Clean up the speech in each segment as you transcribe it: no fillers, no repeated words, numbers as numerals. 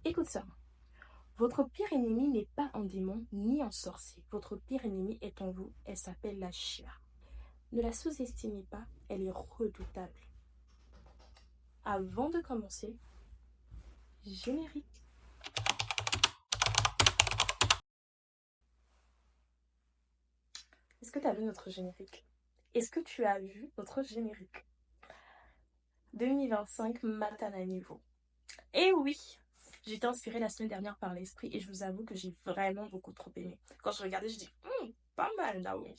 Écoute ça. Votre pire ennemi n'est pas un démon ni un sorcier. Votre pire ennemi est en vous. Elle s'appelle la chair. Ne la sous-estimez pas, elle est redoutable. Avant de commencer, générique. Est-ce que tu as vu notre générique? Est-ce que tu as vu notre générique? 2025 matin à niveau. Et oui, j'étais inspirée la semaine dernière par l'esprit et je vous avoue que j'ai vraiment beaucoup trop aimé. Quand je regardais, je dis, pas mal là, oui.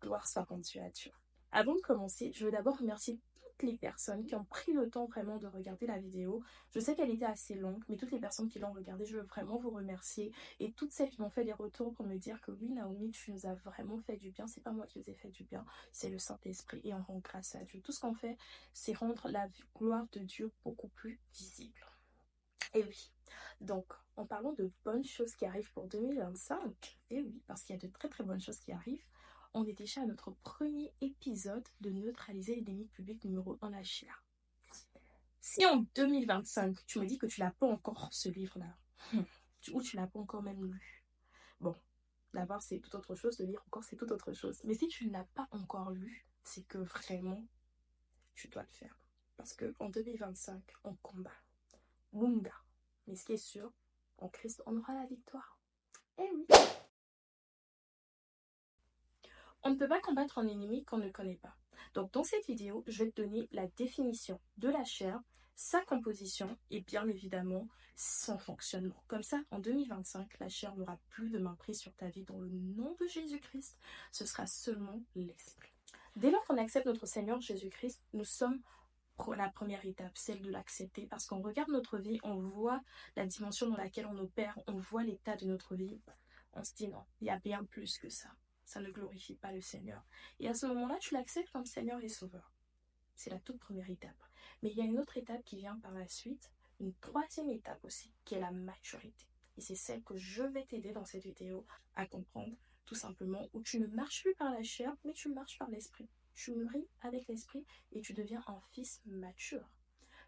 Gloire soit rendue à Dieu. Avant de commencer, je veux d'abord remercier toutes les personnes qui ont pris le temps vraiment de regarder la vidéo. Je sais qu'elle était assez longue, mais toutes les personnes qui l'ont regardée, je veux vraiment vous remercier. Et toutes celles qui m'ont fait des retours pour me dire que oui, Naomi, tu nous as vraiment fait du bien. C'est pas moi qui vous ai fait du bien, c'est le Saint-Esprit et on rend grâce à Dieu. Tout ce qu'on fait, c'est rendre la gloire de Dieu beaucoup plus visible. Et oui, donc en parlant de bonnes choses qui arrivent pour 2025, et oui, parce qu'il y a de très très bonnes choses qui arrivent, on est déjà à notre premier épisode de Neutraliser l'ennemi public numéro 1, la chair. Si en 2025, tu me dis que tu l'as pas encore, ce livre-là, ou tu l'as pas encore même lu, bon, l'avoir c'est tout autre chose, le lire encore c'est tout autre chose. Mais si tu ne l'as pas encore lu, c'est que vraiment, tu dois le faire. Parce qu'en 2025, on combat. Bunga. Mais ce qui est sûr, en Christ, on aura la victoire. Eh oui. On ne peut pas combattre un ennemi qu'on ne connaît pas. Donc dans cette vidéo, je vais te donner la définition de la chair, sa composition et bien évidemment son fonctionnement. Comme ça, en 2025, la chair n'aura plus de main prise sur ta vie dans le nom de Jésus-Christ. Ce sera seulement l'esprit. Dès lors qu'on accepte notre Seigneur Jésus-Christ, nous sommes la première étape, celle de l'accepter, parce qu'on regarde notre vie, on voit la dimension dans laquelle on opère, on voit l'état de notre vie, on se dit non, il y a bien plus que ça ne glorifie pas le Seigneur. Et à ce moment-là, tu l'acceptes comme Seigneur et Sauveur. C'est la toute première étape. Mais il y a une autre étape qui vient par la suite, une troisième étape aussi, qui est la maturité. Et c'est celle que je vais t'aider dans cette vidéo à comprendre, tout simplement, où tu ne marches plus par la chair, mais tu marches par l'esprit. Tu mûris avec l'esprit et tu deviens un fils mature.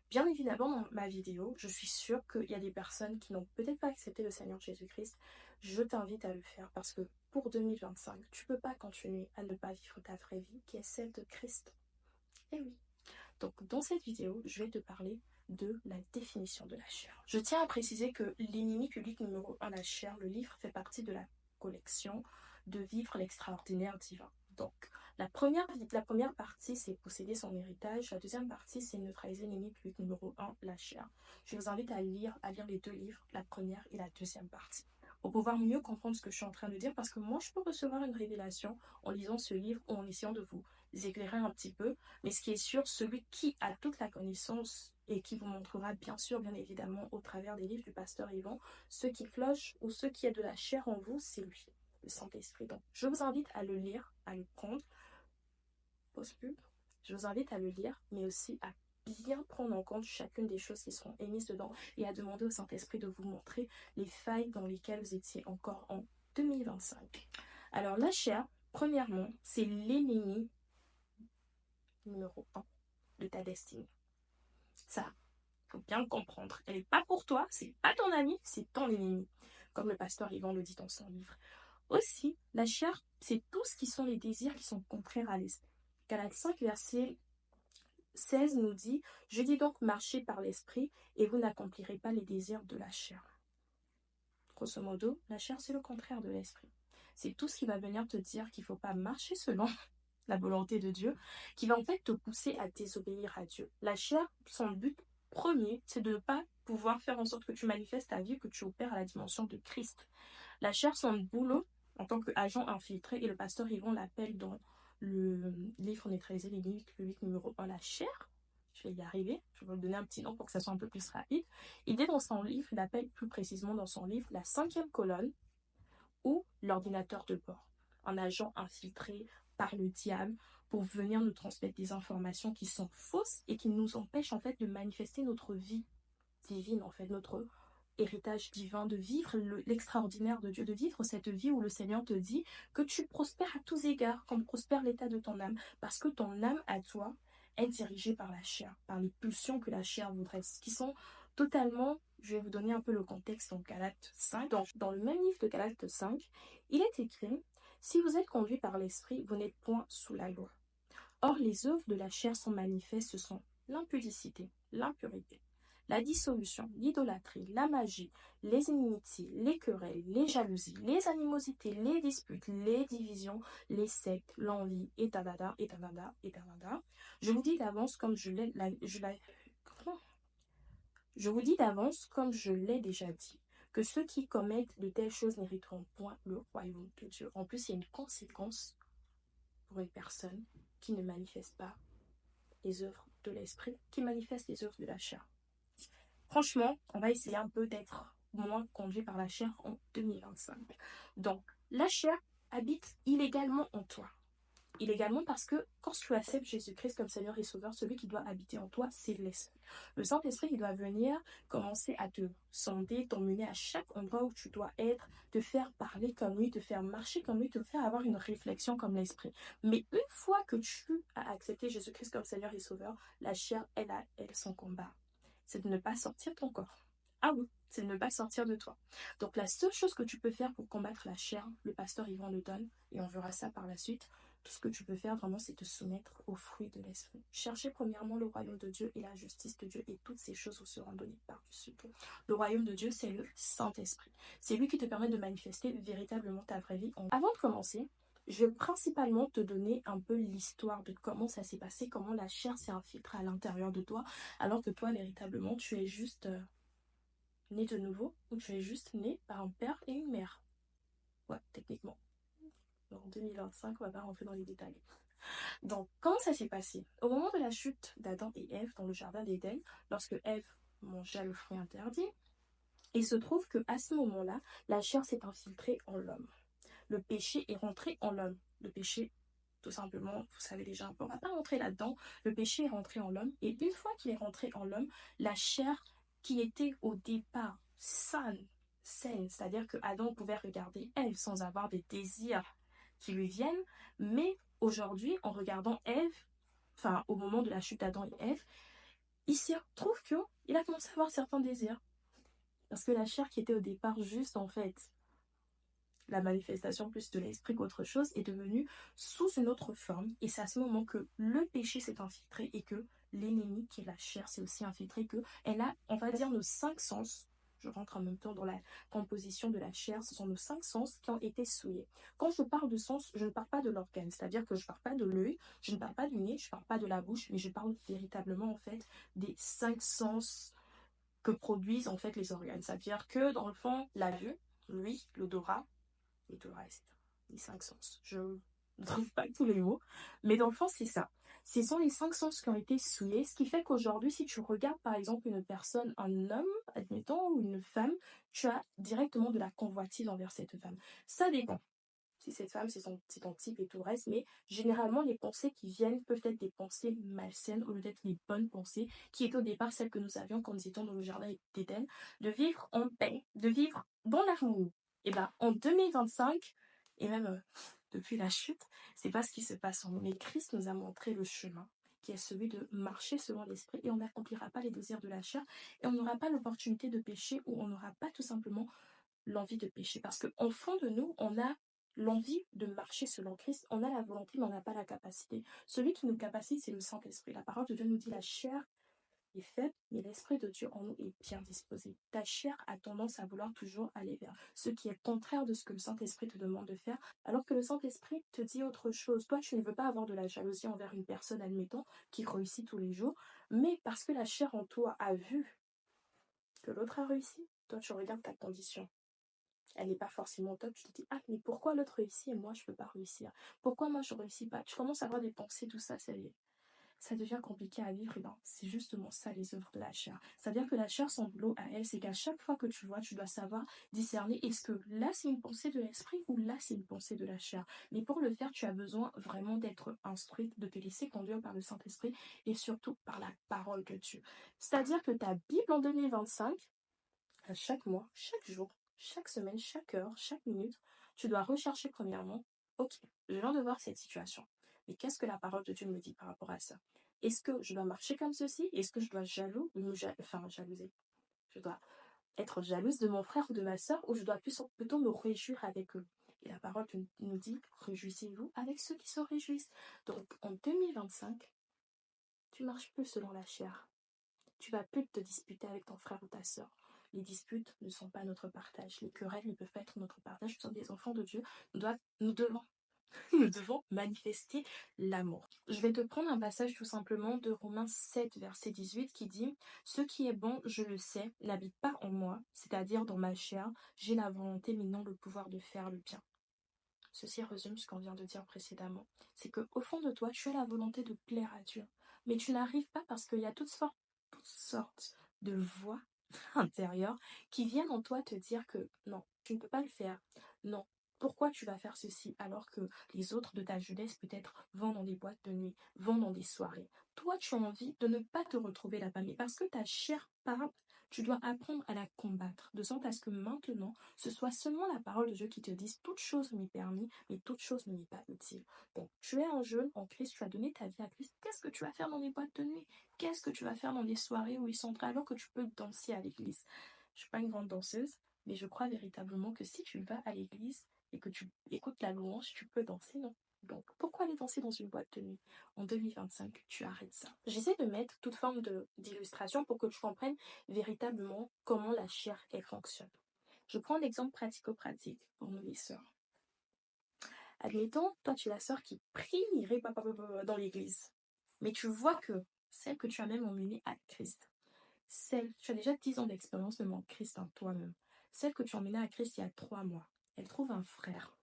Bien évidemment, dans ma vidéo, je suis sûre qu'il y a des personnes qui n'ont peut-être pas accepté le Seigneur Jésus-Christ. Je t'invite à le faire parce que pour 2025, tu ne peux pas continuer à ne pas vivre ta vraie vie qui est celle de Christ. Eh oui. Donc dans cette vidéo, je vais te parler de la définition de la chair. Je tiens à préciser que l'ennemi public numéro 1, la chair, le livre fait partie de la collection de Vivre l'extraordinaire divin. Donc la première partie, c'est posséder son héritage. La deuxième partie, c'est neutraliser l'ennemi public numéro 1, la chair. Je vous invite à lire les deux livres, la première et la deuxième partie, pour pouvoir mieux comprendre ce que je suis en train de dire, parce que moi, je peux recevoir une révélation en lisant ce livre ou en essayant de vous éclairer un petit peu, mais ce qui est sûr, celui qui a toute la connaissance et qui vous montrera bien sûr, bien évidemment, au travers des livres du pasteur Yvan, ce qui cloche ou ce qui est de la chair en vous, c'est lui, le Saint-Esprit. Donc, je vous invite à le lire, à le prendre. Pause pub. Je vous invite à le lire, mais aussi à bien prendre en compte chacune des choses qui seront émises dedans et à demander au Saint-Esprit de vous montrer les failles dans lesquelles vous étiez encore en 2025. Alors, la chair, premièrement, c'est l'ennemi numéro 1 de ta destinée. Ça, faut bien le comprendre. Elle n'est pas pour toi, c'est pas ton ami, c'est ton ennemi. Comme le pasteur Yvan le dit dans son livre. Aussi, la chair, c'est tout ce qui sont les désirs qui sont contraires à l'esprit. Galates 5, verset 16 nous dit « Je dis donc marchez par l'esprit et vous n'accomplirez pas les désirs de la chair. » Grosso modo, la chair, c'est le contraire de l'esprit. C'est tout ce qui va venir te dire qu'il ne faut pas marcher selon la volonté de Dieu, qui va en fait te pousser à désobéir à Dieu. La chair, son but premier, c'est de ne pas pouvoir faire en sorte que tu manifestes ta vie, que tu opères à la dimension de Christ. La chair, son boulot, en tant qu'agent infiltré, et le pasteur Yvon l'appelle dans le livre Neutraliser l'ennemi public numéro 1, la chair. Je vais y arriver, je vais vous donner un petit nom pour que ça soit un peu plus rapide. Il dit dans son livre, il appelle plus précisément dans son livre la 5e colonne ou l'ordinateur de bord. Un agent infiltré par le diable pour venir nous transmettre des informations qui sont fausses et qui nous empêchent en fait de manifester notre vie divine, en fait, notre héritage divin, de vivre l'extraordinaire de Dieu, de vivre cette vie où le Seigneur te dit que tu prospères à tous égards, comme prospère l'état de ton âme, parce que ton âme à toi est dirigée par la chair, par les pulsions que la chair voudrait, qui sont totalement je vais vous donner un peu le contexte en Galates 5. Donc, dans le même livre de Galates 5, il est écrit, « Si vous êtes conduits par l'Esprit, vous n'êtes point sous la loi. Or, les œuvres de la chair sont manifestes, ce sont l'impudicité, l'impurité, la dissolution, l'idolâtrie, la magie, les inimitiés, les querelles, les jalousies, les animosités, les disputes, les divisions, les sectes, l'envie, et tadada, et tadada, et tadada. Je vous dis d'avance comme je vous dis d'avance, comme je l'ai déjà dit, que ceux qui commettent de telles choses n'hériteront point le royaume de Dieu. » En plus, il y a une conséquence pour une personne qui ne manifeste pas les œuvres de l'esprit, qui manifeste les œuvres de la chair. Franchement, on va essayer un peu d'être moins conduit par la chair en 2025. Donc, la chair habite illégalement en toi. Illégalement parce que quand tu acceptes Jésus-Christ comme Seigneur et Sauveur, celui qui doit habiter en toi, c'est l'Esprit. Le Saint-Esprit, il doit venir commencer à te sonder, t'emmener à chaque endroit où tu dois être, te faire parler comme lui, te faire marcher comme lui, te faire avoir une réflexion comme l'Esprit. Mais une fois que tu as accepté Jésus-Christ comme Seigneur et Sauveur, la chair, elle a son combat. C'est de ne pas sortir ton corps. Ah oui, c'est de ne pas sortir de toi. Donc la seule chose que tu peux faire pour combattre la chair, le pasteur Yvan le donne, et on verra ça par la suite, tout ce que tu peux faire vraiment, c'est te soumettre aux fruits de l'esprit. Cherchez premièrement le royaume de Dieu et la justice de Dieu, et toutes ces choses vous seront données par-dessus tout. Le royaume de Dieu, c'est le Saint-Esprit. C'est lui qui te permet de manifester véritablement ta vraie vie. Avant de commencer, je vais principalement te donner un peu l'histoire de comment ça s'est passé, comment la chair s'est infiltrée à l'intérieur de toi, alors que toi, véritablement, tu es juste né de nouveau, ou tu es juste né par un père et une mère. Ouais, techniquement. En 2025, on va pas rentrer dans les détails. Donc, comment ça s'est passé? Au moment de la chute d'Adam et Ève dans le jardin d'Éden, lorsque Ève mangea le fruit interdit, il se trouve qu'à ce moment-là, la chair s'est infiltrée en l'homme. Le péché est rentré en l'homme. Le péché, tout simplement, vous savez déjà, on ne va pas rentrer là-dedans. Le péché est rentré en l'homme. Et une fois qu'il est rentré en l'homme, la chair qui était au départ saine, c'est-à-dire que Adam pouvait regarder Ève sans avoir des désirs qui lui viennent, mais aujourd'hui, en regardant Ève, enfin au moment de la chute d'Adam et Ève, il se trouve qu'il a commencé à avoir certains désirs. Parce que la chair qui était au départ juste en fait la manifestation plus de l'esprit qu'autre chose est devenue sous une autre forme. Et c'est à ce moment que le péché s'est infiltré et que l'ennemi, qui est la chair, s'est aussi infiltré, que elle a, on va dire, nos 5 sens. Je rentre en même temps dans la composition de la chair. Ce sont nos 5 sens qui ont été souillés. Quand je parle de sens, je ne parle pas de l'organe. C'est-à-dire que je ne parle pas de l'œil, je ne parle pas du nez, je ne parle pas de la bouche, mais je parle véritablement, en fait, des 5 sens que produisent, en fait, les organes. C'est-à-dire que, dans le fond, la vue, l'ouïe, l'odorat, et tout le reste, les 5 sens. Je ne trouve pas tous les mots, mais dans le fond, c'est ça. Ce sont les 5 sens qui ont été souillés, ce qui fait qu'aujourd'hui, si tu regardes par exemple une personne, un homme, admettons, ou une femme, tu as directement de la convoitise envers cette femme. Ça dépend. Si cette femme, c'est ton type et tout le reste, mais généralement, les pensées qui viennent peuvent être des pensées malsaines au lieu d'être les bonnes pensées, qui étaient au départ celles que nous avions quand nous étions dans le jardin d'Éden, de vivre en paix, de vivre dans l'harmonie. Et bien, en 2025, et même depuis la chute, c'est pas ce qui se passe en nous. Mais Christ nous a montré le chemin, qui est celui de marcher selon l'esprit, et on n'accomplira pas les désirs de la chair, et on n'aura pas l'opportunité de pécher, ou on n'aura pas tout simplement l'envie de pécher. Parce qu'au fond de nous, on a l'envie de marcher selon Christ, on a la volonté, mais on n'a pas la capacité. Celui qui nous capacite, c'est le Saint-Esprit. La parole de Dieu nous dit la chair est faible, mais l'Esprit de Dieu en nous est bien disposé. Ta chair a tendance à vouloir toujours aller vers ce qui est contraire de ce que le Saint-Esprit te demande de faire, alors que le Saint-Esprit te dit autre chose. Toi, tu ne veux pas avoir de la jalousie envers une personne, admettons, qui réussit tous les jours, mais parce que la chair en toi a vu que l'autre a réussi, toi, tu regardes ta condition. Elle n'est pas forcément top, tu te dis, ah, mais pourquoi l'autre réussit et moi je peux pas réussir? Pourquoi moi je réussis pas? Tu commences à avoir des pensées, tout ça, ça devient compliqué à vivre. Et ben, c'est justement ça les œuvres de la chair. C'est-à-dire que la chair, son boulot à elle, c'est qu'à chaque fois que tu vois, tu dois savoir discerner est-ce que là c'est une pensée de l'esprit ou là c'est une pensée de la chair. Mais pour le faire, tu as besoin vraiment d'être instruite, de te laisser conduire par le Saint-Esprit et surtout par la parole de Dieu. C'est-à-dire que ta Bible en 2025, à chaque mois, chaque jour, chaque semaine, chaque heure, chaque minute, tu dois rechercher premièrement, ok, je viens de voir cette situation, mais qu'est-ce que la parole de Dieu me dit par rapport à ça? Est-ce que je dois marcher comme ceci? Est-ce que je dois jalouser? Je dois être jalouse de mon frère ou de ma sœur ou je dois plutôt me réjouir avec eux? Et la parole nous dit, réjouissez-vous avec ceux qui se réjouissent. Donc en 2025, tu marches plus selon la chair. Tu vas plus te disputer avec ton frère ou ta sœur. Les disputes ne sont pas notre partage. Les querelles ne peuvent pas être notre partage. Nous sommes des enfants de Dieu. Nous devons nous devons manifester l'amour. Je vais te prendre un passage tout simplement de Romains 7, verset 18 qui dit « Ce qui est bon, je le sais, n'habite pas en moi, c'est-à-dire dans ma chair. J'ai la volonté, mais non le pouvoir de faire le bien. » Ceci résume ce qu'on vient de dire précédemment. C'est qu'au fond de toi, tu as la volonté de plaire à Dieu. Mais tu n'arrives pas parce qu'il y a toutes sortes de voix intérieures qui viennent en toi te dire que non, tu ne peux pas le faire. Non, pourquoi tu vas faire ceci alors que les autres de ta jeunesse peut-être vont dans des boîtes de nuit, vont dans des soirées. Toi, tu as envie de ne pas te retrouver là-bas, mais parce que ta chair parle, tu dois apprendre à la combattre, de sorte à ce que maintenant, ce soit seulement la parole de Dieu qui te dise toute chose m'est permis, mais toute chose ne m'est pas utile. Donc, tu es un jeune en Christ, tu as donné ta vie à Christ. Qu'est-ce que tu vas faire dans les boîtes de nuit? Qu'est-ce que tu vas faire dans des soirées où ils sont alors que tu peux danser à l'église? Je suis pas une grande danseuse, mais je crois véritablement que si tu vas à l'église et que tu écoutes la louange, tu peux danser, non? Donc, pourquoi aller danser dans une boîte de nuit? En 2025, tu arrêtes ça. J'essaie de mettre toute forme d'illustration pour que tu comprennes véritablement comment la chair, elle fonctionne. Je prends l'exemple pratico-pratique pour nous les sœurs. Admettons, toi, tu es la sœur qui prie dans l'église. Mais tu vois que celle que tu as même emmenée à Christ, tu as déjà 10 ans d'expérience même en Christ en toi-même, celle que tu as emmenée à Christ il y a 3 mois, elle trouve un frère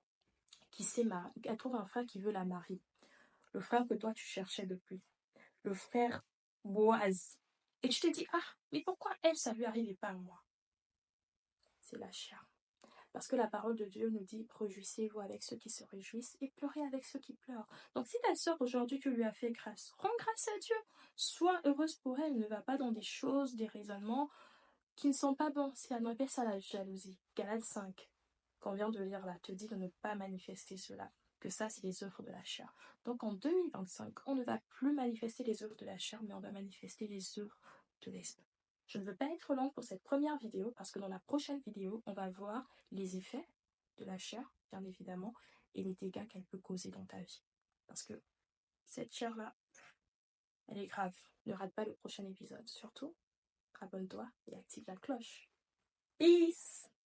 elle trouve un frère qui veut la marier. Le frère que toi, tu cherchais depuis. Le frère Boaz. Et tu te dis, ah, mais pourquoi elle, ça lui arrivait pas à moi? C'est la chair. Parce que la parole de Dieu nous dit, réjouissez-vous avec ceux qui se réjouissent et pleurez avec ceux qui pleurent. Donc si ta soeur aujourd'hui, tu lui as fait grâce, rends grâce à Dieu. Sois heureuse pour elle. Ne va pas dans des choses, des raisonnements qui ne sont pas bons. Si elle appelle ça la jalousie. Galates 5, qu'on vient de lire là, te dit de ne pas manifester cela. Que ça, c'est les œuvres de la chair. Donc en 2025, on ne va plus manifester les œuvres de la chair, mais on va manifester les œuvres de l'esprit. Je ne veux pas être longue pour cette première vidéo parce que dans la prochaine vidéo, on va voir les effets de la chair, bien évidemment, et les dégâts qu'elle peut causer dans ta vie. Parce que cette chair-là, elle est grave. Ne rate pas le prochain épisode. Surtout, abonne-toi et active la cloche. Peace!